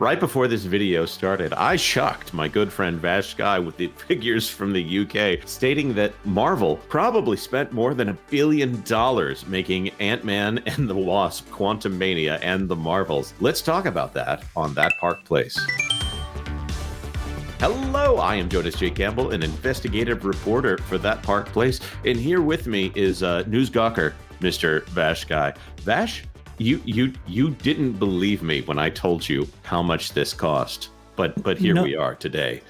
Right before this video started, I shocked my good friend VashSky with the figures from the UK, stating that Marvel probably spent more than $1 billion making Ant-Man and the Wasp, Quantumania, and the Marvels. Let's talk about that on That Park Place. Hello, I am Jonas J. Campbell, an investigative reporter for That Park Place, and here with me is news gawker, Mr. VashSky. Vash, you didn't believe me when I told you how much this cost, but here we are today.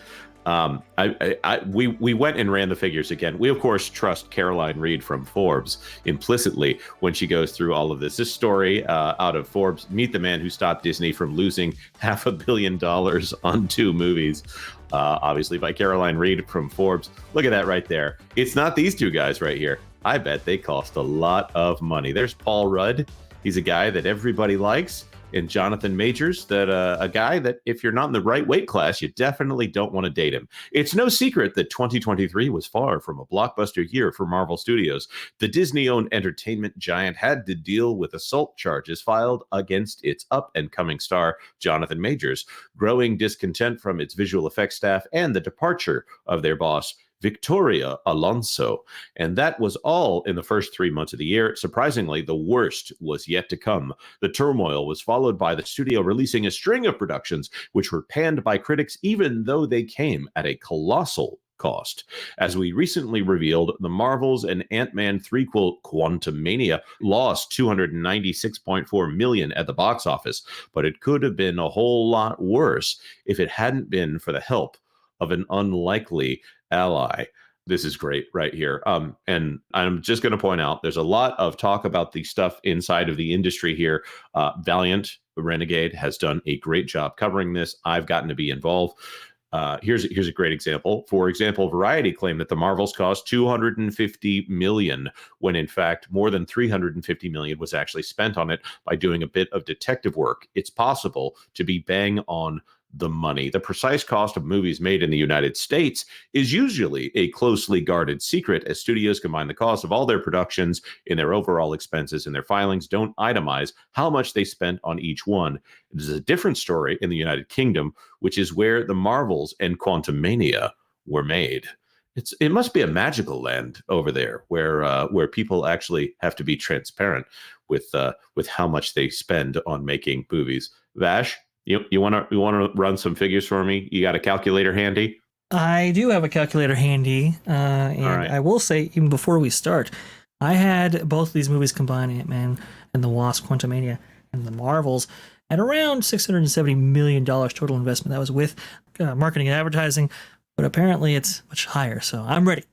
We went and ran the figures again. We of course trust Caroline Reed from Forbes implicitly when she goes through all of this. This story out of Forbes: meet the man who stopped Disney from losing $500 million on 2 movies. Obviously by Caroline Reed from Forbes. Look at that right there. It's not these 2 guys right here. I bet they cost a lot of money. There's Paul Rudd. He's a guy that everybody likes. And Jonathan Majors, that a guy that if you're not in the right weight class, you definitely don't want to date him. It's no secret that 2023 was far from a blockbuster year for Marvel Studios. The Disney-owned entertainment giant had to deal with assault charges filed against its up-and-coming star, Jonathan Majors, growing discontent from its visual effects staff, and the departure of their boss, Victoria Alonso. And that was all in the first 3 months of the year. Surprisingly, the worst was yet to come. The turmoil was followed by the studio releasing a string of productions which were panned by critics, even though they came at a colossal cost. As we recently revealed, the Marvels and Ant-Man threequel Quantumania lost $296.4 million at the box office, but it could have been a whole lot worse if it hadn't been for the help of an unlikely ally. This is great right here. And I'm just going to point out there's a lot of talk about the stuff inside of the industry here. Valiant Renegade has done a great job covering this. I've gotten to be involved. Here's a great example. For example, Variety claimed that the Marvels cost $250 million, when in fact more than $350 million was actually spent on it by doing a bit of detective work. It's possible to be bang on the money. The precise cost of movies made in the United States is usually a closely guarded secret, as studios combine the cost of all their productions in their overall expenses, and their filings don't itemize how much they spent on each one. It is a different story in the United Kingdom, which is where the Marvels and Quantumania were made. It must be a magical land over there where people actually have to be transparent with how much they spend on making movies. Vash, you want to run some figures for me? You got a calculator handy? I do have a calculator handy, and right. I will say, even before we start, I had both of these movies combined, Ant-Man and the Wasp, Quantumania, and the Marvels, at around $670 million total investment. That was with marketing and advertising, but apparently it's much higher, so I'm ready.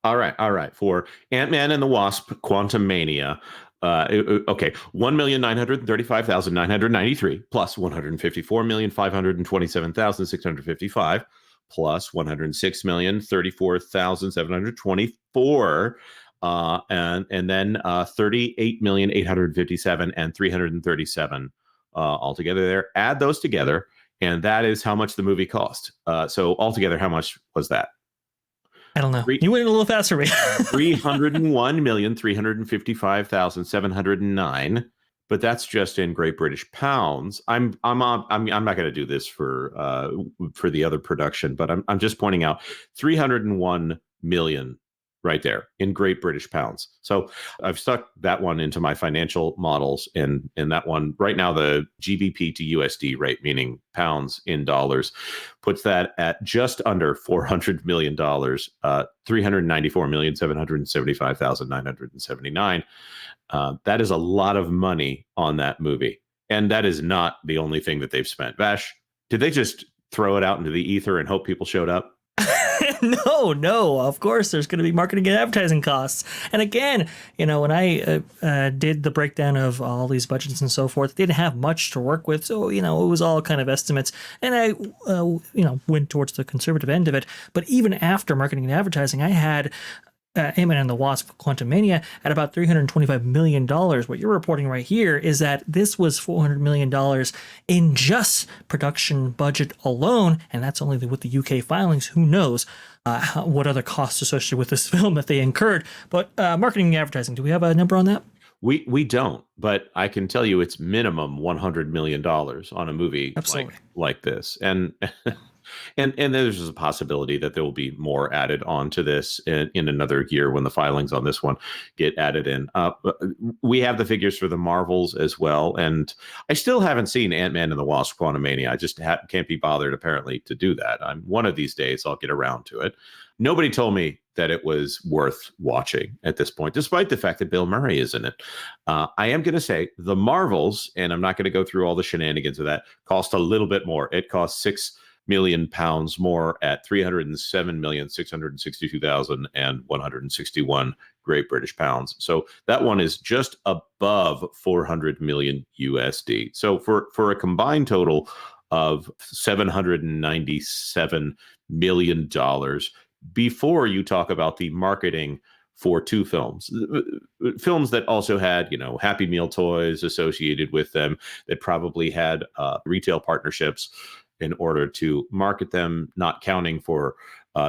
All right. For Ant-Man and the Wasp, Quantumania, okay, 1,935,993 plus 154,527,655 plus 106,034,724 and then 38,857 and 337 altogether there. Add those together, and that is how much the movie cost. So altogether, how much was that? I don't know. You went a little faster, me. 301,355,709, but that's just in Great British pounds. I'm not going to do this for the other production, but I'm just pointing out 301 million right there in Great British pounds. So I've stuck that one into my financial models, and that one right now, the GBP to USD rate, meaning pounds in dollars, puts that at just under $400 million, 394,775,979. That is a lot of money on that movie, and that is not the only thing that they've spent. Vash, did they just throw it out into the ether and hope people showed up? No, of course there's going to be marketing and advertising costs. And again, when I did the breakdown of all these budgets and so forth, they didn't have much to work with. So, it was all kind of estimates. And I, went towards the conservative end of it. But even after marketing and advertising, I had Ant-Man and the Wasp, Quantumania, at about $325 million. What you're reporting right here is that this was $400 million in just production budget alone, and that's only with the UK filings. Who knows what other costs associated with this film that they incurred. But marketing and advertising, do we have a number on that? We don't, but I can tell you it's minimum $100 million on a movie Absolutely. like this, and and there's a possibility that there will be more added onto this in another year when the filings on this one get added in. We have the figures for the Marvels as well, and I still haven't seen Ant-Man and the Wasp: Quantumania. I just can't be bothered apparently to do that. I'm one of these days I'll get around to it. Nobody told me that it was worth watching at this point, despite the fact that Bill Murray is in it. I am going to say the Marvels, and I'm not going to go through all the shenanigans of that, cost a little bit more. It cost £6 million more at 307,662,161 Great British pounds. So that one is just above 400 million USD. So for a combined total of $797 million before you talk about the marketing for two films that also had, Happy Meal toys associated with them, that probably had retail partnerships in order to market them, not counting for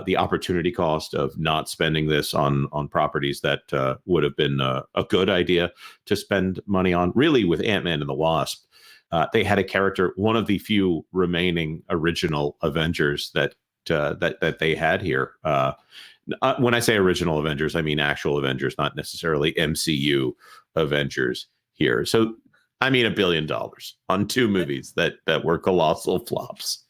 the opportunity cost of not spending this on properties that would have been a good idea to spend money on. Really, with Ant-Man and the Wasp, they had a character, one of the few remaining original Avengers that they had here. When I say original Avengers, I mean actual Avengers, not necessarily MCU Avengers here. So, I mean, $1 billion on two movies that were colossal flops.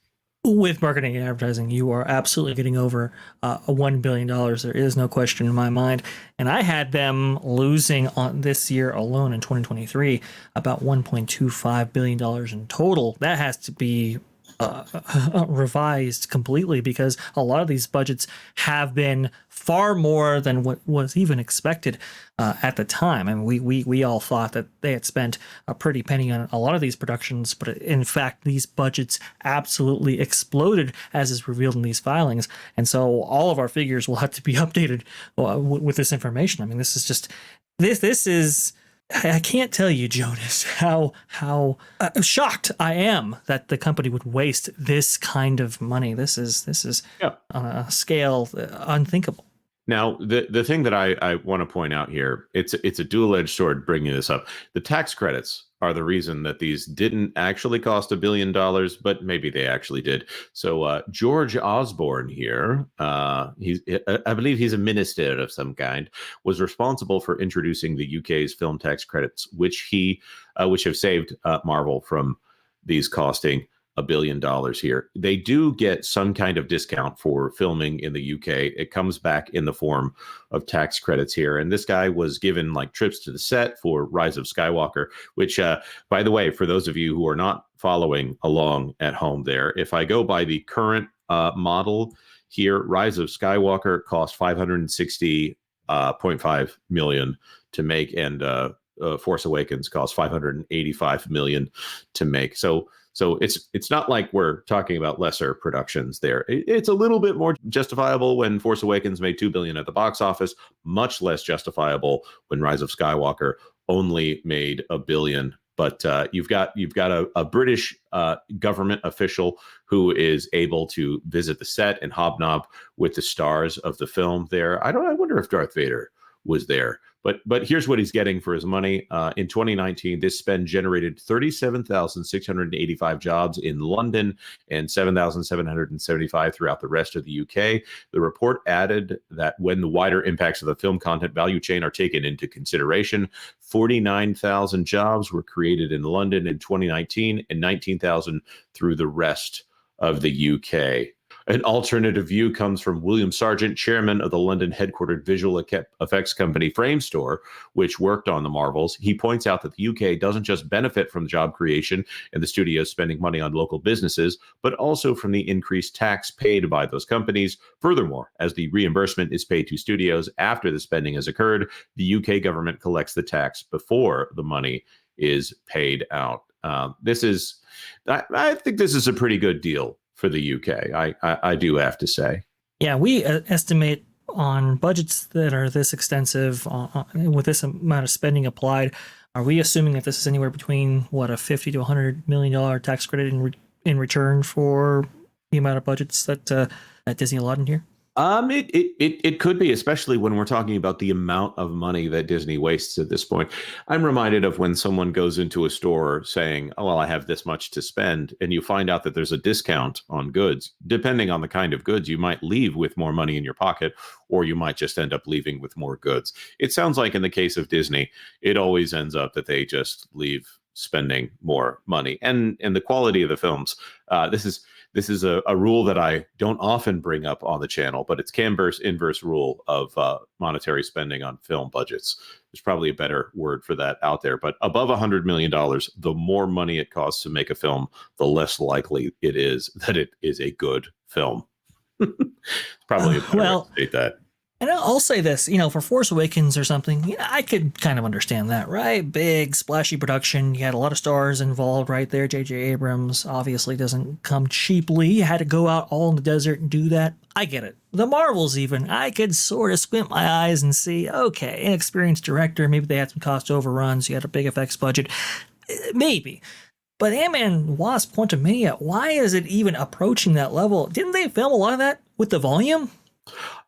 With marketing and advertising, you are absolutely getting over $1 billion. There is no question in my mind. And I had them losing on this year alone in 2023 about $1.25 billion in total. That has to be revised completely, because a lot of these budgets have been far more than what was even expected at the time. And we all thought that they had spent a pretty penny on a lot of these productions, but in fact, these budgets absolutely exploded, as is revealed in these filings. And so all of our figures will have to be updated with this information. I mean, this is just this is. I can't tell you, Jonas, how shocked I am that the company would waste this kind of money. This is Yeah. on a scale unthinkable. Now, the thing that I want to point out here, it's a dual-edged sword bringing this up. The tax credits are the reason that these didn't actually cost $1 billion, but maybe they actually did. So George Osborne here, I believe he's a minister of some kind, was responsible for introducing the UK's film tax credits, which have saved Marvel from these costing $1 billion here. They do get some kind of discount for filming in the UK. It comes back in the form of tax credits here. And this guy was given like trips to the set for Rise of Skywalker, which, by the way, for those of you who are not following along at home there, if I go by the current model here, Rise of Skywalker cost $560.5 million to make, and Force Awakens cost $585 million to make. So it's not like we're talking about lesser productions there. It's a little bit more justifiable when Force Awakens made $2 billion at the box office, much less justifiable when Rise of Skywalker only made $1 billion. But you've got a British government official who is able to visit the set and hobnob with the stars of the film there. I wonder if Darth Vader was there. But here's what he's getting for his money. In 2019, this spend generated 37,685 jobs in London and 7,775 throughout the rest of the UK. The report added that when the wider impacts of the film content value chain are taken into consideration, 49,000 jobs were created in London in 2019 and 19,000 through the rest of the UK. An alternative view comes from William Sargent, chairman of the London headquartered visual effects company Framestore, which worked on the Marvels. He points out that the UK doesn't just benefit from job creation and the studios spending money on local businesses, but also from the increased tax paid by those companies. Furthermore, as the reimbursement is paid to studios after the spending has occurred, the UK government collects the tax before the money is paid out. I think this is a pretty good deal for the UK. I do have to say. Yeah, we estimate on budgets that are this extensive, with this amount of spending applied. Are we assuming that this is anywhere between a $50 to $100 million tax credit in return for the amount of budgets that Disney allotted here? It could be, especially when we're talking about the amount of money that Disney wastes at this point. I'm reminded of when someone goes into a store saying, "Oh, well, I have this much to spend," and you find out that there's a discount on goods. Depending on the kind of goods, you might leave with more money in your pocket, or you might just end up leaving with more goods. It sounds like in the case of Disney, it always ends up that they just leave spending more money, and the quality of the films. This is a rule that I don't often bring up on the channel, but it's Campbell's inverse rule of monetary spending on film budgets. There's probably a better word for that out there, but above $100 million, the more money it costs to make a film, the less likely it is that it is a good film. Probably a better way to state that. And I'll say this, for Force Awakens or something, I could kind of understand that, right? Big, splashy production. You had a lot of stars involved right there. J.J. Abrams obviously doesn't come cheaply. You had to go out all in the desert and do that. I get it. The Marvels even, I could sort of squint my eyes and see, okay, inexperienced director, maybe they had some cost overruns, you had a big effects budget. Maybe. But Ant-Man Wasp Quantumania, why is it even approaching that level? Didn't they film a lot of that with the volume?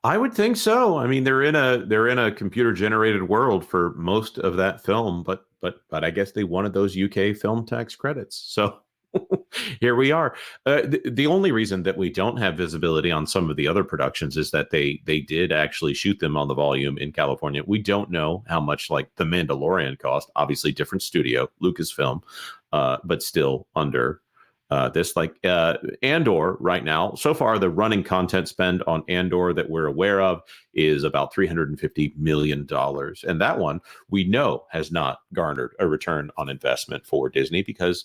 I would think so. I mean, they're in a computer generated world for most of that film, but I guess they wanted those UK film tax credits. So here we are. The only reason that we don't have visibility on some of the other productions is that they did actually shoot them on the volume in California. We don't know how much, like The Mandalorian cost. Obviously, different studio, Lucasfilm, but still under. This, like Andor right now, so far the running content spend on Andor that we're aware of is about $350 million. And that one we know has not garnered a return on investment for Disney because,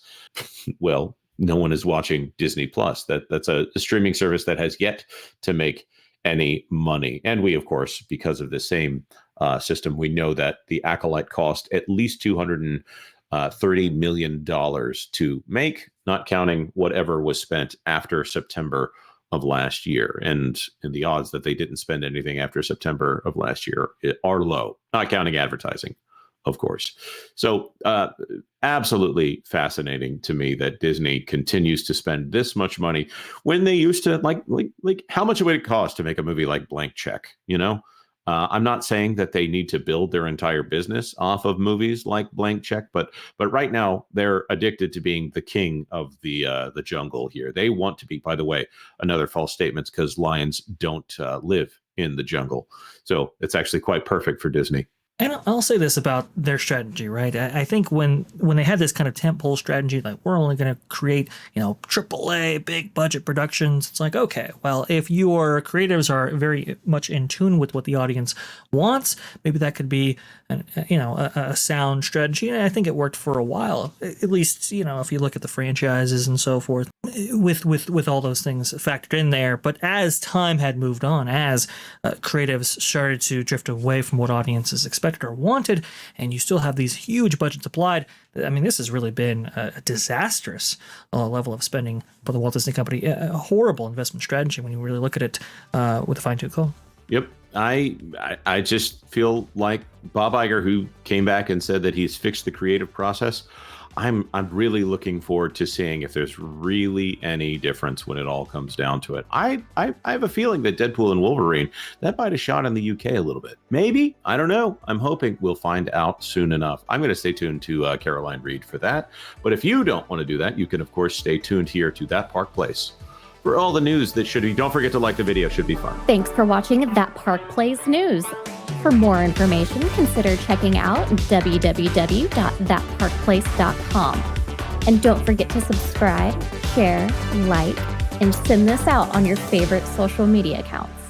well, no one is watching Disney Plus. That's a streaming service that has yet to make any money. And we, of course, because of the same system, we know that the Acolyte cost at least $230 million to make, not counting whatever was spent after September of last year. And the odds that they didn't spend anything after September of last year are low, not counting advertising, of course. So absolutely fascinating to me that Disney continues to spend this much money when they used to, like how much would it cost to make a movie like Blank Check, I'm not saying that they need to build their entire business off of movies like Blank Check, but right now they're addicted to being the king of the jungle here. They want to be, by the way, another false statement, because lions don't live in the jungle. So it's actually quite perfect for Disney. And I'll say this about their strategy, right? I think when they had this kind of tentpole strategy, like we're only going to create, AAA big budget productions, it's like, okay, well, if your creatives are very much in tune with what the audience wants, maybe that could be, a sound strategy. And I think it worked for a while, at least, if you look at the franchises and so forth, with all those things factored in there. But as time had moved on, as creatives started to drift away from what audiences expected or wanted, and you still have these huge budgets applied, I mean, this has really been a disastrous level of spending for the Walt Disney Company. A horrible investment strategy when you really look at it with a fine-tooth comb. Yep. I just feel like Bob Iger, who came back and said that he's fixed the creative process, I'm really looking forward to seeing if there's really any difference when it all comes down to it. I have a feeling that Deadpool and Wolverine, that might have shot in the UK a little bit. Maybe. I don't know. I'm hoping we'll find out soon enough. I'm going to stay tuned to Caroline Reed for that. But if you don't want to do that, you can, of course, stay tuned here to That Park Place for all the news that should be. Don't forget to like the video. Should be fun. Thanks for watching That Park Place News. For more information, consider checking out www.thatparkplace.com. And don't forget to subscribe, share, like, and send this out on your favorite social media accounts.